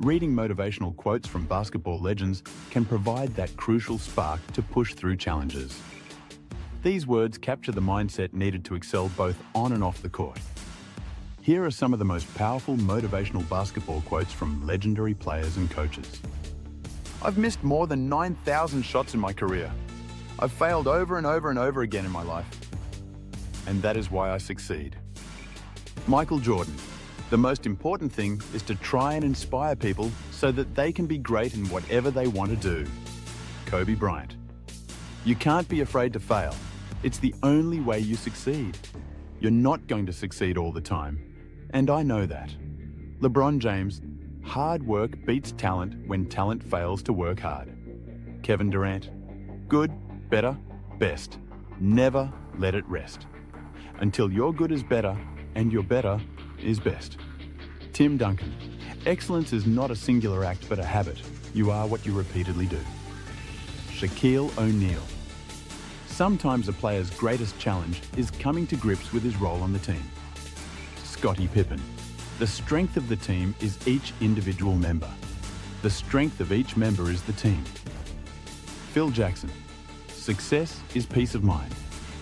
Reading motivational quotes from basketball legends can provide that crucial spark to push through challenges. These words capture the mindset needed to excel both on and off the court. Here are some of the most powerful motivational basketball quotes from legendary players and coaches. I've missed more than 9,000 shots in my career. I've failed over and over and over again in my life. And that is why I succeed. Michael Jordan. The most important thing is to try and inspire people so that they can be great in whatever they want to do. Kobe Bryant. You can't be afraid to fail. It's the only way you succeed. You're not going to succeed all the time, and I know that. LeBron James. Hard work beats talent when talent fails to work hard. Kevin Durant. Good, better, best. Never let it rest. Until your good is better and your better is best. Tim Duncan. Excellence is not a singular act but a habit. You are what you repeatedly do. Shaquille O'Neal. Sometimes a player's greatest challenge is coming to grips with his role on the team. Scottie Pippen. The strength of the team is each individual member. The strength of each member is the team. Phil Jackson. Success is peace of mind,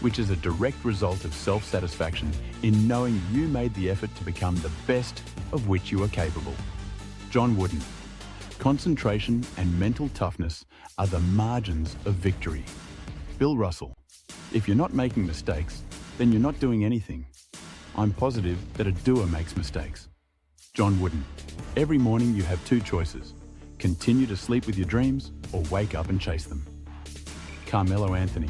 which is a direct result of self-satisfaction in knowing you made the effort to become the best of which you are capable. John Wooden. Concentration and mental toughness are the margins of victory. Bill Russell. If you're not making mistakes, then you're not doing anything. I'm positive that a doer makes mistakes. John Wooden. Every morning you have two choices. Continue to sleep with your dreams or wake up and chase them. Carmelo Anthony.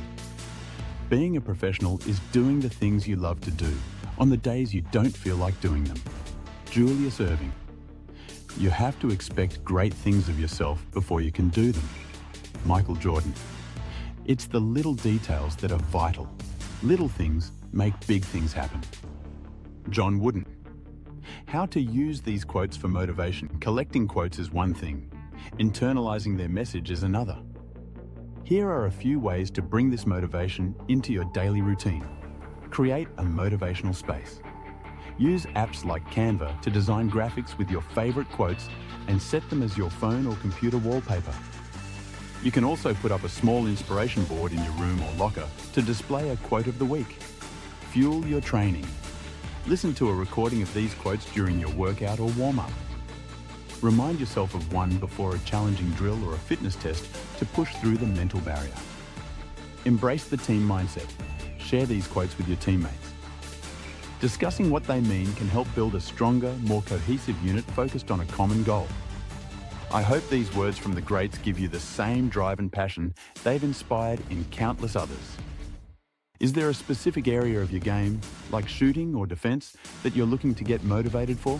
Being a professional is doing the things you love to do on the days you don't feel like doing them. Julius Erving. You have to expect great things of yourself before you can do them. Michael Jordan. It's the little details that are vital. Little things make big things happen. John Wooden. How to use these quotes for motivation. Collecting quotes is one thing. Internalizing their message is another. Here are a few ways to bring this motivation into your daily routine. Create a motivational space. Use apps like Canva to design graphics with your favorite quotes and set them as your phone or computer wallpaper. You can also put up a small inspiration board in your room or locker to display a quote of the week. Fuel your training. Listen to a recording of these quotes during your workout or warm-up. Remind yourself of one before a challenging drill or a fitness test to push through the mental barrier. Embrace the team mindset. Share these quotes with your teammates. Discussing what they mean can help build a stronger, more cohesive unit focused on a common goal. I hope these words from the greats give you the same drive and passion they've inspired in countless others. Is there a specific area of your game, like shooting or defense, that you're looking to get motivated for?